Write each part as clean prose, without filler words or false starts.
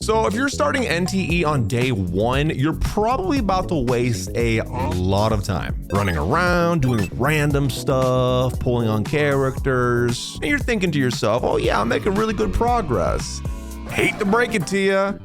So if you're starting NTE on day 1, you're probably about to waste a lot of time running around, doing random stuff, pulling on characters, and you're thinking to yourself, oh yeah, I'm making really good progress. Hate to break it to you,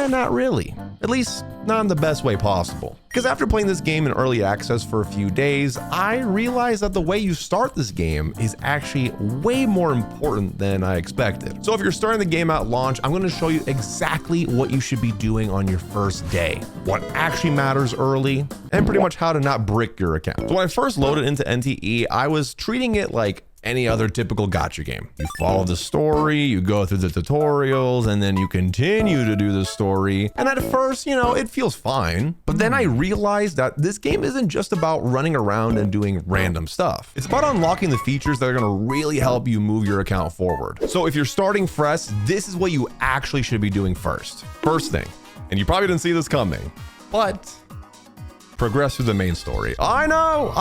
not really. At least not in the best way possible. Because after playing this game in early access for a few days, I realized that the way you start this game is actually way more important than I expected. So if you're starting the game at launch, I'm going to show you exactly what you should be doing on your first day, what actually matters early, and pretty much how to not brick your account. So when I first loaded into NTE, I was treating it like any other typical gacha game. You follow the story, you go through the tutorials, and then you continue to do the story. And at first, you know, it feels fine. But then I realized that this game isn't just about running around and doing random stuff. It's about unlocking the features that are gonna really help you move your account forward. So if you're starting fresh, this is what you actually should be doing first. First thing, and you probably didn't see this coming, but progress through the main story. I know.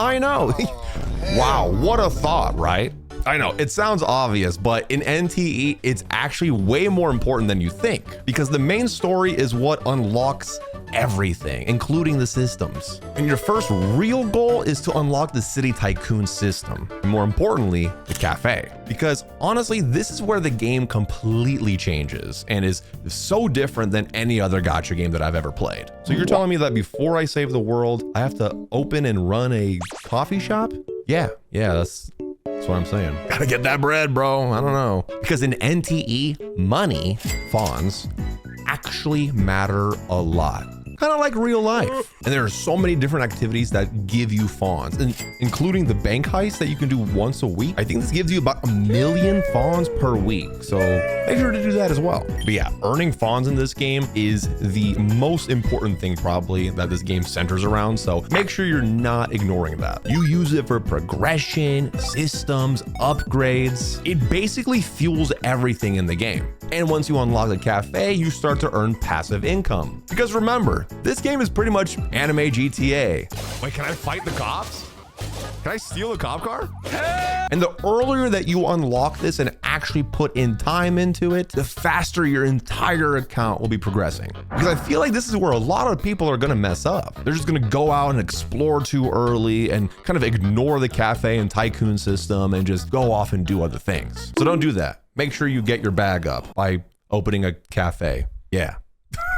Wow, what a thought, right? I know, it sounds obvious, but in NTE, it's actually way more important than you think, because the main story is what unlocks everything, including the systems. And your first real goal is to unlock the city tycoon system, and more importantly, the cafe. Because honestly, this is where the game completely changes and is so different than any other gacha game that I've ever played. So you're telling me that before I save the world, I have to open and run a coffee shop? Yeah, that's what I'm saying. Gotta get that bread, bro. I don't know. Because in NTE, money, fawns, actually matter a lot. Kind of like real life. And there are so many different activities that give you fawns, including the bank heist that you can do once a week. I think this gives you about 1 million fawns per week. So make sure to do that as well. But yeah, earning fawns in this game is the most important thing probably that this game centers around. So make sure you're not ignoring that. You use it for progression, systems, upgrades. It basically fuels everything in the game. And once you unlock the cafe, you start to earn passive income. Because remember, this game is pretty much anime GTA. Wait, can I fight the cops? Can I steal a cop car? And the earlier that you unlock this and actually put in time into it, the faster your entire account will be progressing. Because I feel like this is where a lot of people are gonna mess up. They're just gonna go out and explore too early and kind of ignore the cafe and tycoon system and just go off and do other things. So don't do that. Make sure you get your bag up by opening a cafe. Yeah.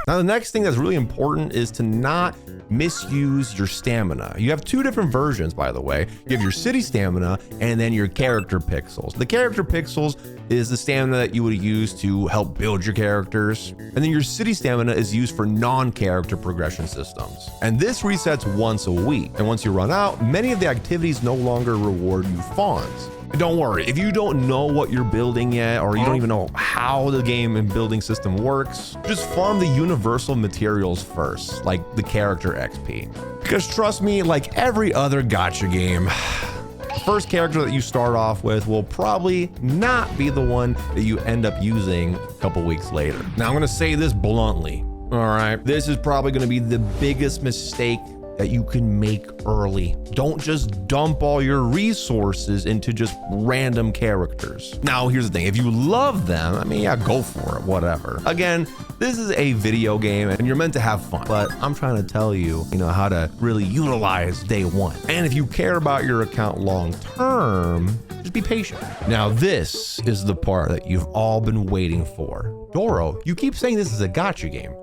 Now, the next thing that's really important is to not misuse your stamina. You have 2 different versions, by the way. You have your city stamina and then your character pixels. The character pixels is the stamina that you would use to help build your characters. And then your city stamina is used for non-character progression systems. And this resets once a week. And once you run out, many of the activities no longer reward you fawns. And don't worry, if you don't know what you're building yet, or you don't even know how the game and building system works, just farm the universal materials first, like the character XP. Because trust me, like every other gacha game, the first character that you start off with will probably not be the one that you end up using a couple weeks later. Now, I'm gonna say this bluntly, all right? This is probably gonna be the biggest mistake that you can make early. Don't just dump all your resources into just random characters. Now, here's the thing. If you love them, I mean, yeah, go for it, whatever. Again, this is a video game and you're meant to have fun, but I'm trying to tell you, how to really utilize day 1. And if you care about your account long term, just be patient. Now, this is the part that you've all been waiting for. Doro, you keep saying this is a gacha game.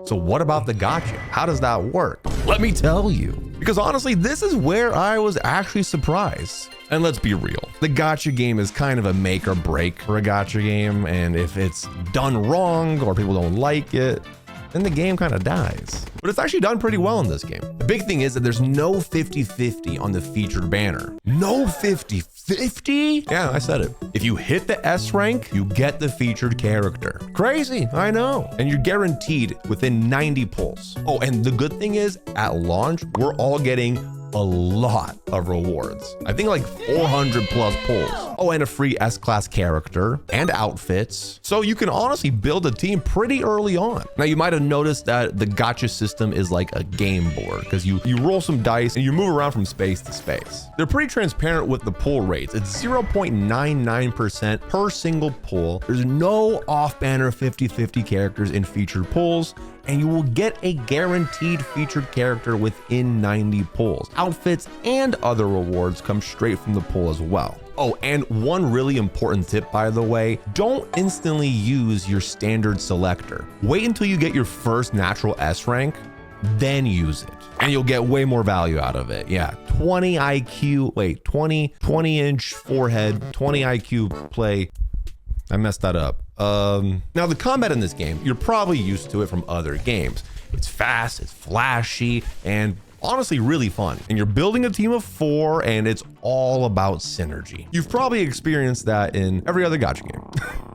So what about the gacha? How does that work? Let me tell you. Because honestly, this is where I was actually surprised. And let's be real, the gacha game is kind of a make or break for a gacha game. And if it's done wrong or people don't like it, then the game kind of dies. But it's actually done pretty well in this game. The big thing is that there's no 50-50 on the featured banner. No 50-50? Yeah, I said it. If you hit the S rank, you get the featured character. Crazy, I know. And you're guaranteed within 90 pulls. Oh, and the good thing is, at launch, we're all getting a lot of rewards. I think like 400 plus pulls. Oh, and a free S-class character and outfits. So you can honestly build a team pretty early on. Now you might have noticed that the gacha system is like a game board because you roll some dice and you move around from space to space. They're pretty transparent with the pull rates. It's 0.99% per single pull. There's no off-banner 50-50 characters in featured pulls, and you will get a guaranteed featured character within 90 pulls. Outfits and other rewards come straight from the pull as well. Oh, and one really important tip, by the way, don't instantly use your standard selector. Wait until you get your first natural S rank, then use it. And you'll get way more value out of it. Yeah, 20 inch forehead, 20 IQ play. I messed that up. Now the combat in this game, you're probably used to it from other games. It's fast, it's flashy, and honestly really fun. And you're building a team of 4 and it's all about synergy. You've probably experienced that in every other gacha game.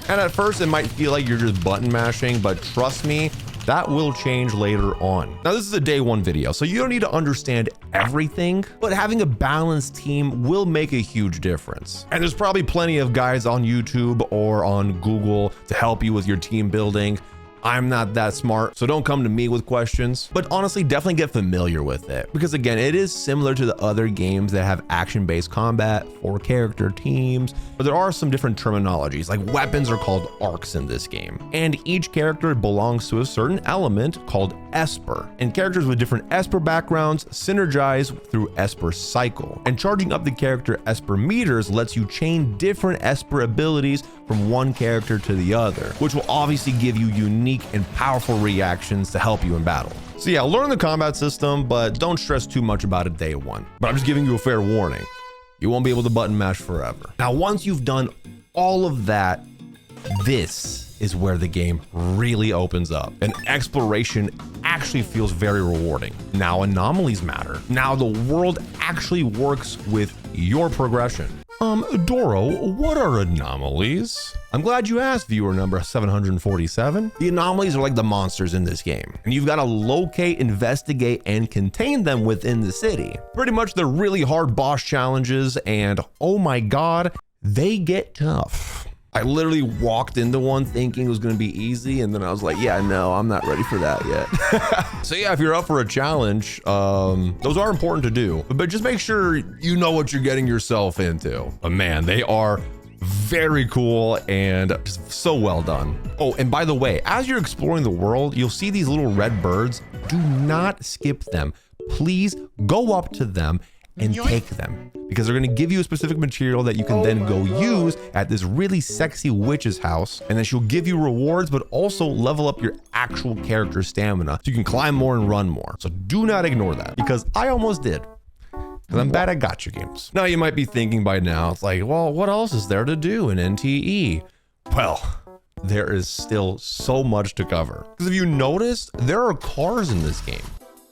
And at first it might feel like you're just button mashing, but trust me, that will change later on. Now this is a day 1 video, so you don't need to understand everything, but having a balanced team will make a huge difference. And there's probably plenty of guys on YouTube or on Google to help you with your team building. I'm not that smart, so don't come to me with questions, but honestly, definitely get familiar with it. Because again, it is similar to the other games that have action-based combat for character teams, but there are some different terminologies, like weapons are called arcs in this game. And each character belongs to a certain element called Esper. And characters with different Esper backgrounds synergize through Esper cycle. And charging up the character Esper meters lets you chain different Esper abilities from one character to the other, which will obviously give you unique and powerful reactions to help you in battle. So yeah, learn the combat system, but don't stress too much about it day 1. But I'm just giving you a fair warning. You won't be able to button mash forever. Now, once you've done all of that, this is where the game really opens up. And exploration actually feels very rewarding. Now anomalies matter. Now the world actually works with your progression. Doro, what are anomalies? I'm glad you asked, viewer number 747. The anomalies are like the monsters in this game, and you've got to locate, investigate, and contain them within the city. Pretty much they're really hard boss challenges, and oh my god, they get tough. I literally walked into one thinking it was going to be easy, and then I was like, yeah, no, I'm not ready for that yet. So yeah, if you're up for a challenge, those are important to do, but just make sure you know what you're getting yourself into. But man, they are very cool and just so well done. Oh, and by the way, as you're exploring the world, you'll see these little red birds. Do not skip them. Please go up to them and take them, because they're going to give you a specific material that you can then go use at this really sexy witch's house, and then she'll give you rewards, but also level up your actual character stamina so you can climb more and run more. So do not ignore that, because I almost did, because I'm bad at gacha games. Now you might be thinking by now, it's like, well, what else is there to do in NTE? Well, there is still so much to cover. Because if you noticed, there are cars in this game.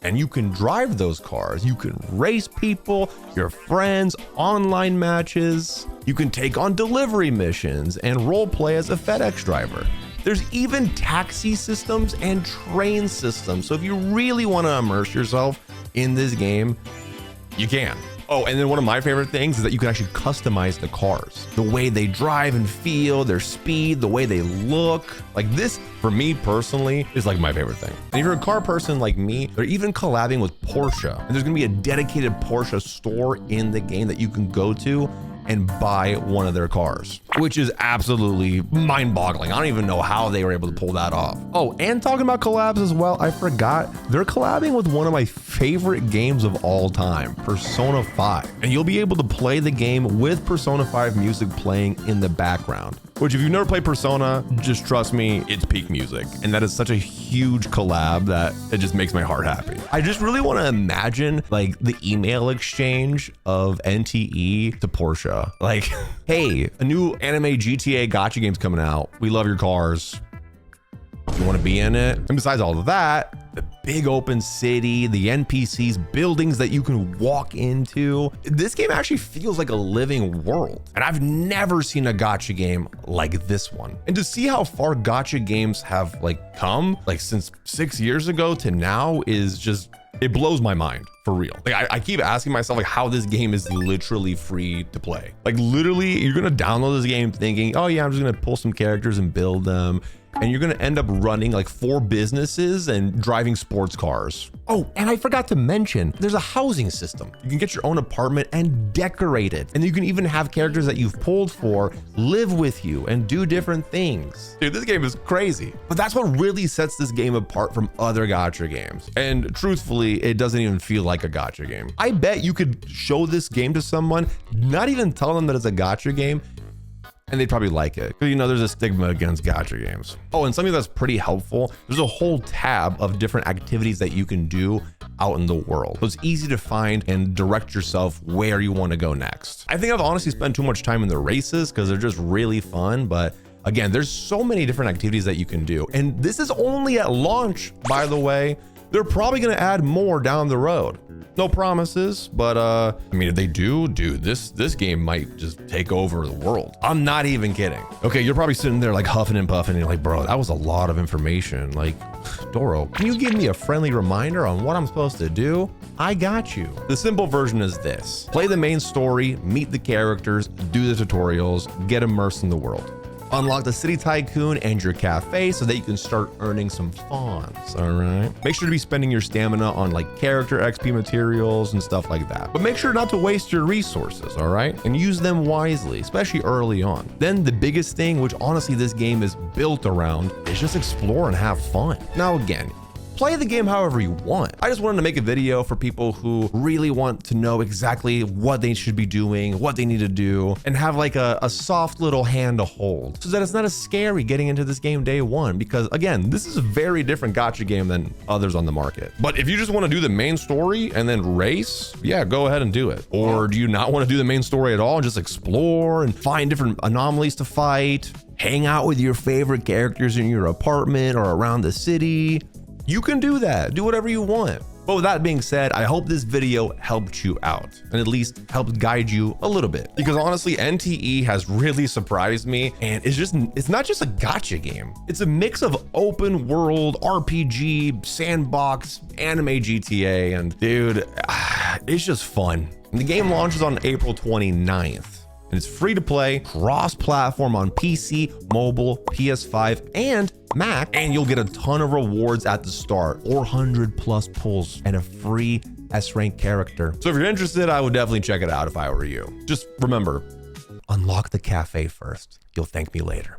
And you can drive those cars. You can race people, your friends, online matches. You can take on delivery missions and role play as a FedEx driver. There's even taxi systems and train systems. So if you really want to immerse yourself in this game, you can. Oh, and then one of my favorite things is that you can actually customize the cars. The way they drive and feel, their speed, the way they look. Like this, for me personally, is like my favorite thing. And if you're a car person like me, they're even collabing with Porsche. And there's gonna be a dedicated Porsche store in the game that you can go to and buy one of their cars, which is absolutely mind-boggling. I don't even know how they were able to pull that off. Oh, and talking about collabs as well, I forgot, they're collabing with one of my favorite games of all time, Persona 5. And you'll be able to play the game with Persona 5 music playing in the background, which if you've never played Persona, just trust me, it's peak music. And that is such a huge collab that it just makes my heart happy. I just really want to imagine like the email exchange of NTE to Porsche. Like, hey, a new anime GTA gacha game's coming out. We love your cars. You want to be in it? And besides all of that, the big open city, the NPCs, buildings that you can walk into. This game actually feels like a living world. And I've never seen a gacha game like this one. And to see how far gacha games have like come, like since 6 years ago to now, is just It blows my mind, for real. Like I keep asking myself like how this game is literally free to play. Like literally you're gonna download this game thinking, oh yeah, I'm just gonna pull some characters and build them. And you're gonna end up running like 4 businesses and driving sports cars. Oh, and I forgot to mention, there's a housing system. You can get your own apartment and decorate it. And you can even have characters that you've pulled for live with you and do different things. Dude, this game is crazy. But that's what really sets this game apart from other gacha games. And truthfully, it doesn't even feel like a gacha game. I bet you could show this game to someone, not even tell them that it's a gacha game, and they'd probably like it. Because, you know, there's a stigma against gacha games. Oh, and something that's pretty helpful, there's a whole tab of different activities that you can do out in the world. So it's easy to find and direct yourself where you want to go next. I think I've honestly spent too much time in the races because they're just really fun, but again, there's so many different activities that you can do. And this is only at launch, by the way. They're probably gonna add more down the road. No promises, but I mean, if they do, dude, this game might just take over the world. I'm not even kidding. Okay, you're probably sitting there like huffing and puffing and you're like, bro, that was a lot of information. Like, Doro, can you give me a friendly reminder on what I'm supposed to do? I got you. The simple version is this: play the main story, meet the characters, do the tutorials, get immersed in the world. Unlock the city tycoon and your cafe so that you can start earning some funds, all right? Make sure to be spending your stamina on like character XP materials and stuff like that. But make sure not to waste your resources, all right? And use them wisely, especially early on. Then the biggest thing, which honestly this game is built around, is just explore and have fun. Now again, play the game however you want. I just wanted to make a video for people who really want to know exactly what they should be doing, what they need to do, and have like a soft little hand to hold so that it's not as scary getting into this game day one. Because again, this is a very different gacha game than others on the market. But if you just want to do the main story and then race, yeah, go ahead and do it. Or do you not want to do the main story at all and just explore and find different anomalies to fight, hang out with your favorite characters in your apartment or around the city? You can do that, do whatever you want. But with that being said, I hope this video helped you out and at least helped guide you a little bit, because honestly, NTE has really surprised me, and it's not just a gacha game. It's a mix of open world, RPG, sandbox, anime GTA, and dude, it's just fun. And the game launches on April 29th. And it's free to play, cross-platform on PC, mobile, PS5, and Mac, and you'll get a ton of rewards at the start, 400 plus pulls, and a free S-rank character. So if you're interested, I would definitely check it out if I were you. Just remember, unlock the cafe first. You'll thank me later.